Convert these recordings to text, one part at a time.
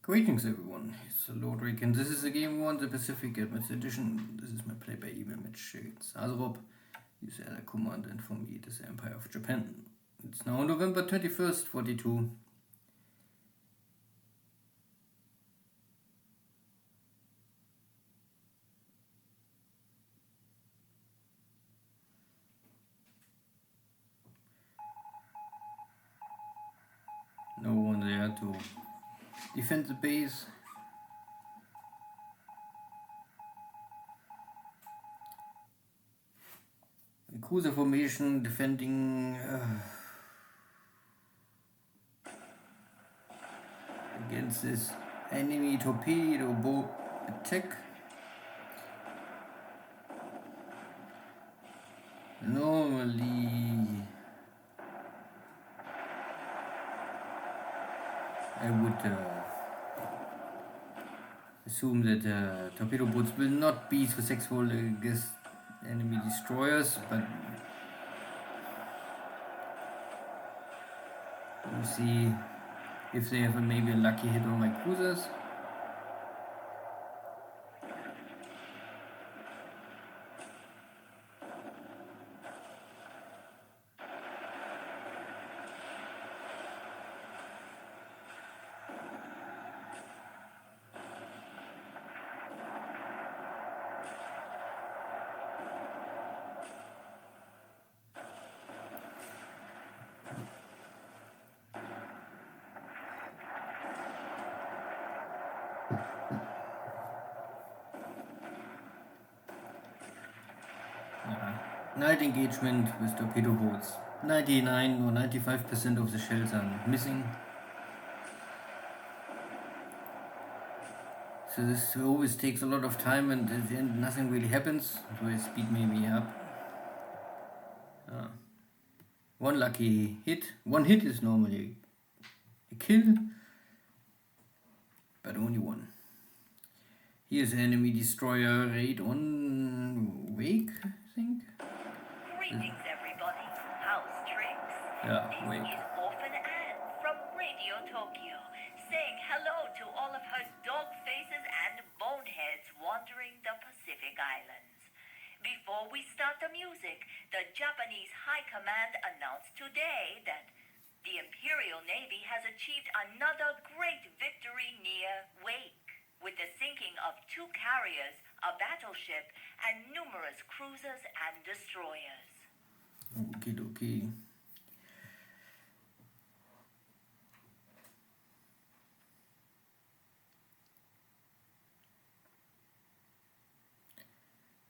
Greetings everyone, it's Lodrik and this is the Game 1, the Pacific Advanced Edition. This is my play-by-email match. It's AsuRob, use Air Command, and for me it is Empire of Japan. It's now November 21st, 42. No one there to defend the base. A cruiser formation defending against this enemy torpedo boat attack. Normally I would assume that torpedo boats will not be successful against enemy destroyers, but we'll see if they have maybe a lucky hit on my cruisers. Night engagement with torpedo boats. 99 or 95% of the shells are missing. So this always takes a lot of time and at the end nothing really happens. So I speed maybe up. One lucky hit. One hit is normally a kill, but only one. Here's an enemy destroyer RA8.1 wake, I think. Greetings everybody, how's tricks? Yeah, This wake. is Orphan Anne from Radio Tokyo, saying hello to all of her dog faces and boneheads wandering the Pacific Islands. Before we start the music, the Japanese High Command announced today that the Imperial Navy has achieved another great victory near Wake, with the sinking of 2 carriers, a battleship, and numerous cruisers and destroyers. Okay.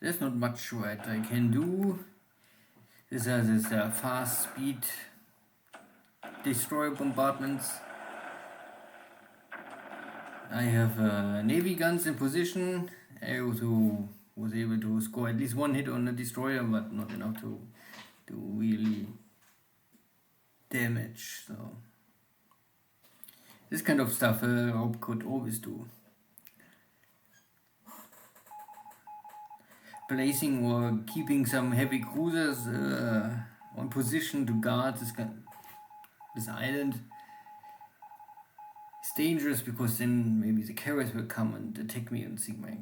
There's not much what I can do. This is fast speed destroyer bombardments. I have navy guns in position. I also was able to score at least one hit on the destroyer, but not enough to really damage. So this kind of stuff Rob could always do. Placing or keeping some heavy cruisers on position to guard this island is dangerous, because then maybe the carriers will come and attack me and sink my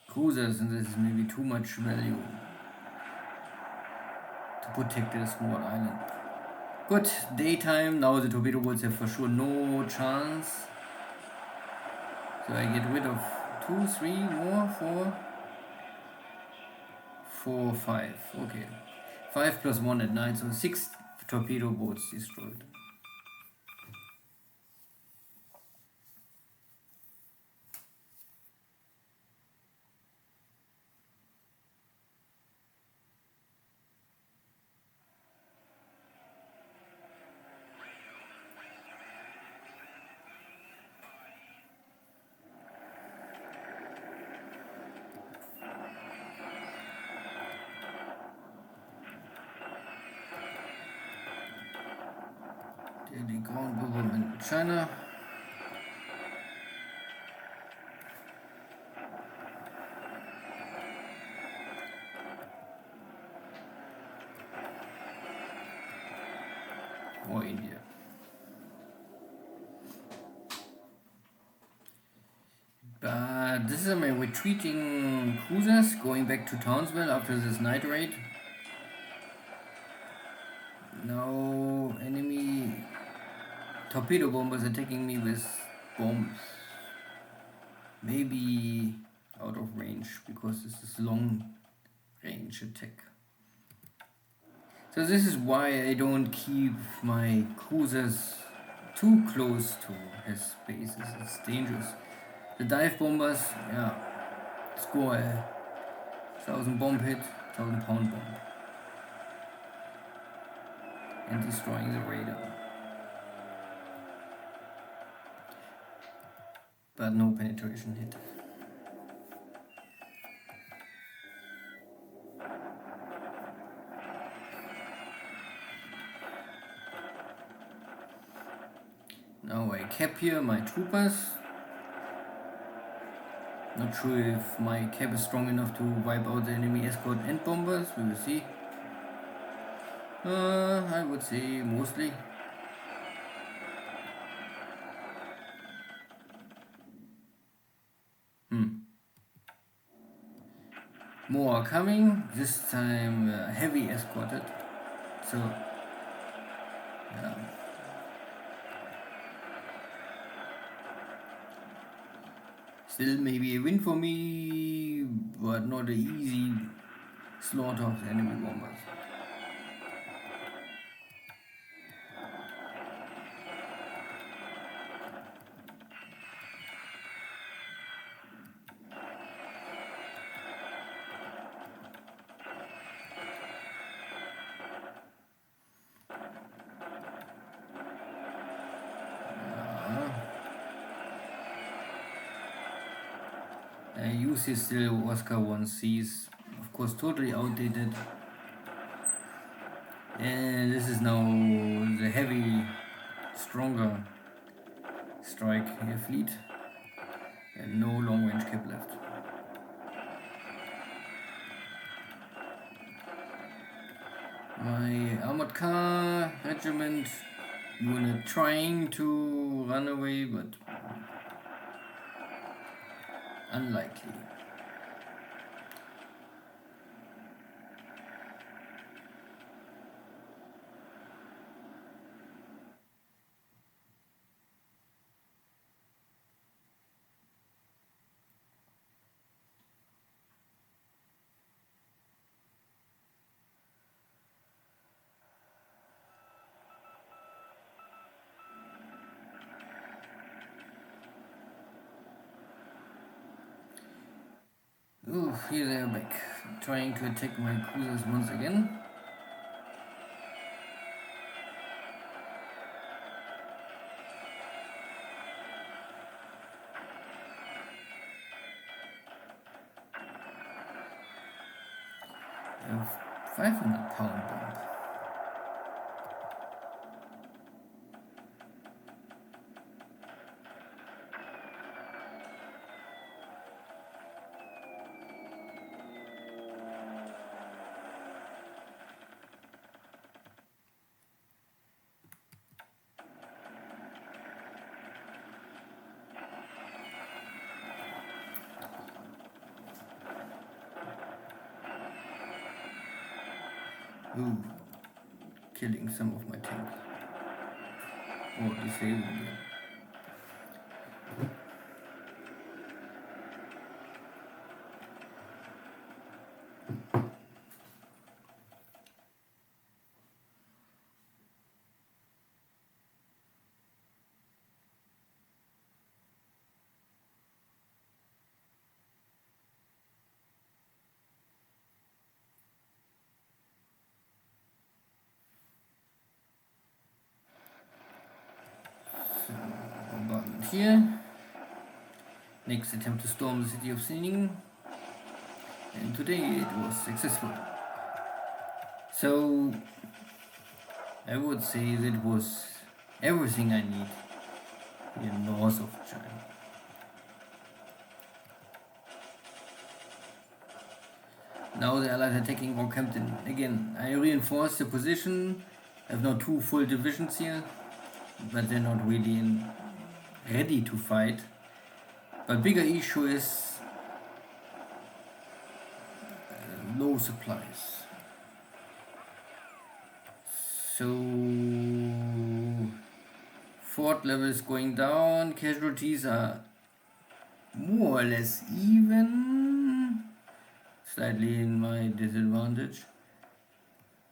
cruisers, and this is maybe too much value to protect a small island. Good, daytime, now the torpedo boats have for sure no chance. So I get rid of 2, 3 more, 4, 5, okay. 5 plus 1 at night, so 6 torpedo boats destroyed. The ground bombardment in China. Or India. This is my retreating cruisers going back to Townsville after this night raid. Now enemy torpedo bombers attacking me with bombs. Maybe out of range because this is long range attack. So this is why I don't keep my cruisers too close to his bases. It's dangerous. The dive bombers, yeah, score a 1000 bomb hit, 1000 pound bomb. And destroying the radar. But no penetration hit. Now I cap here my troopers. Not sure if my cap is strong enough to wipe out the enemy escort and bombers. We will see. I would say mostly. More are coming. This time heavy escorted. So yeah. Still maybe a win for me, but not an easy slaughter of the enemy bombers. UC still Oscar 1Cs, of course totally outdated. And this is now the heavy, stronger strike air fleet. And no long range cap left. My armored car regiment unit trying to run away, but unlikely. Oh, here they are back, trying to attack my cruisers once again. A 500 pound bomb. Ooh, killing some of my tanks. Or disabling them. Here. Next attempt to storm the city of Sinning, and today it was successful. So I would say that was everything I need here north of China. Now the Allies are taking Rockhampton again. I reinforced the position. I have now 2 full divisions here, but they're not really ready to fight. But bigger issue is low supplies. So fort level is going down, casualties are more or less even, slightly in my disadvantage.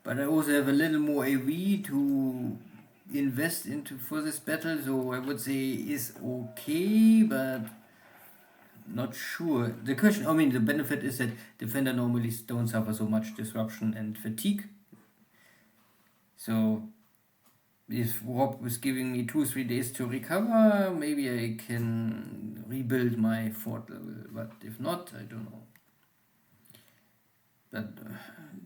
But I also have a little more AV to invest into for this battle, so I would say is okay, but not sure. The question, I mean, the benefit is that defender normally don't suffer so much disruption and fatigue. So if Rob is giving me 2-3 days to recover, maybe I can rebuild my fort level. But if not, I don't know. But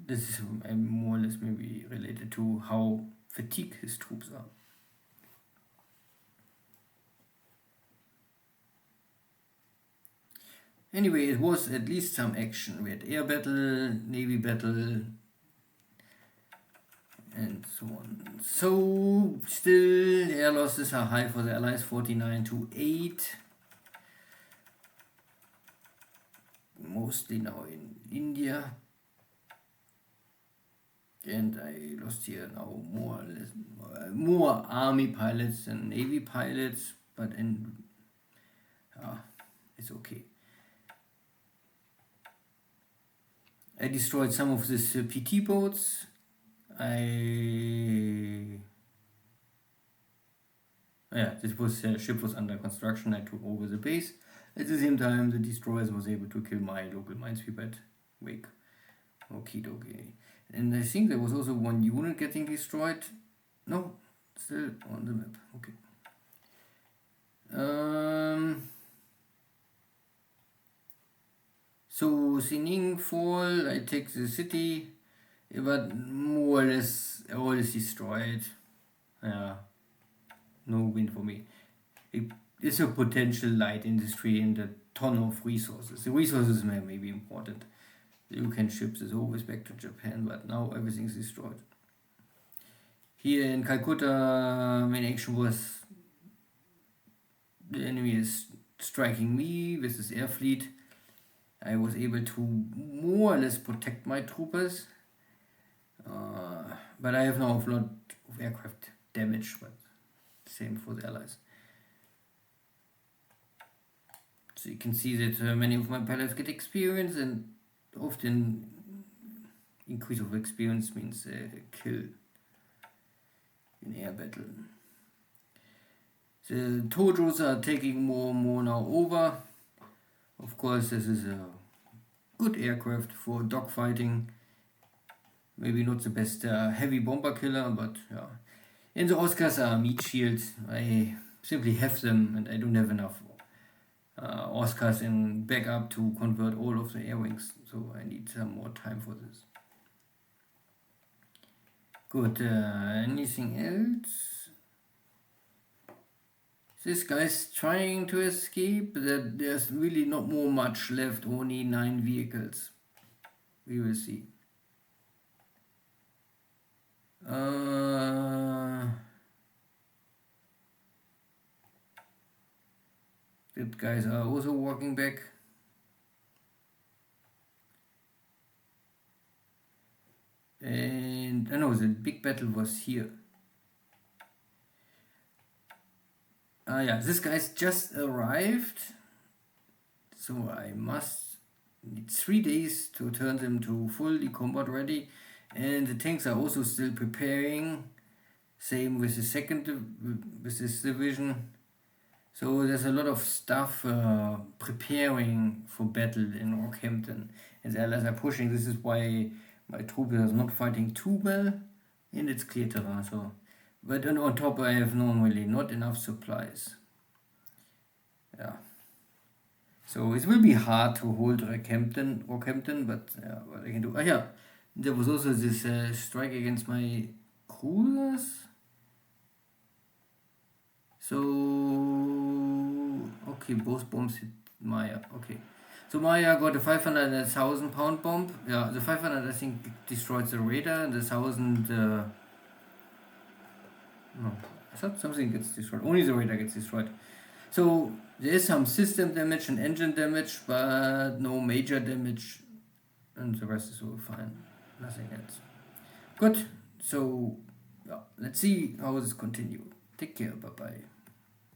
this is more or less maybe related to how fatigued his troops are. Anyway, it was at least some action. We had air battle, navy battle, and so on. So still air losses are high for the Allies, 49-8. Mostly now in India. And I lost here now more or less, more army pilots than navy pilots, but it's okay. I destroyed some of these PT boats. This ship was under construction. I took over the base. At the same time, the destroyers was able to kill my local minesweeper at Wake. Okie dokie. And I think there was also one unit getting destroyed. No, still on the map. Okay. So Sining fall, I take the city, but more or less all is destroyed. Yeah, no win for me. It is a potential light industry and a ton of resources. The resources may be important. You can ship this always back to Japan, but now everything's destroyed. Here in Calcutta, main action was the enemy is striking me with his air fleet. I was able to more or less protect my troopers, but I have now a lot of aircraft damage, but same for the Allies. So you can see that many of my pilots get experience, and often increase of experience means kill in air battle. The Tojos are taking more and more now over. Of course, this is a good aircraft for dogfighting. Maybe not the best heavy bomber killer, but yeah. And the Oscars are meat shields. I simply have them, and I don't have enough Oscars in backup to convert all of the air wings, so I need some more time for this. Good, anything else? This guy's trying to escape, that there's really not more much left, only 9 vehicles. We will see. The guys are also walking back. And I know the big battle was here. Yeah, this guy's just arrived, so I must need 3 days to turn them to fully combat ready, and the tanks are also still preparing. Same with the with this division. So there's a lot of stuff preparing for battle in Rockhampton, and the Allies are pushing. This is why my troop is not fighting too well, and it's clear terrain. So. But on top I have normally not enough supplies. Yeah. So it will be hard to hold Rockhampton, but what I can do. Yeah, there was also this strike against my cruisers. So, okay, both bombs hit Maya. Okay. So Maya got a 500 and a 1,000 pound bomb. Yeah, the 500 I think destroyed the radar, and the 1,000... no, I thought something gets destroyed. Only the radar gets destroyed. So there is some system damage and engine damage, but no major damage, and the rest is all fine. Nothing else. Good. So yeah, let's see how this continues. Take care. Bye bye.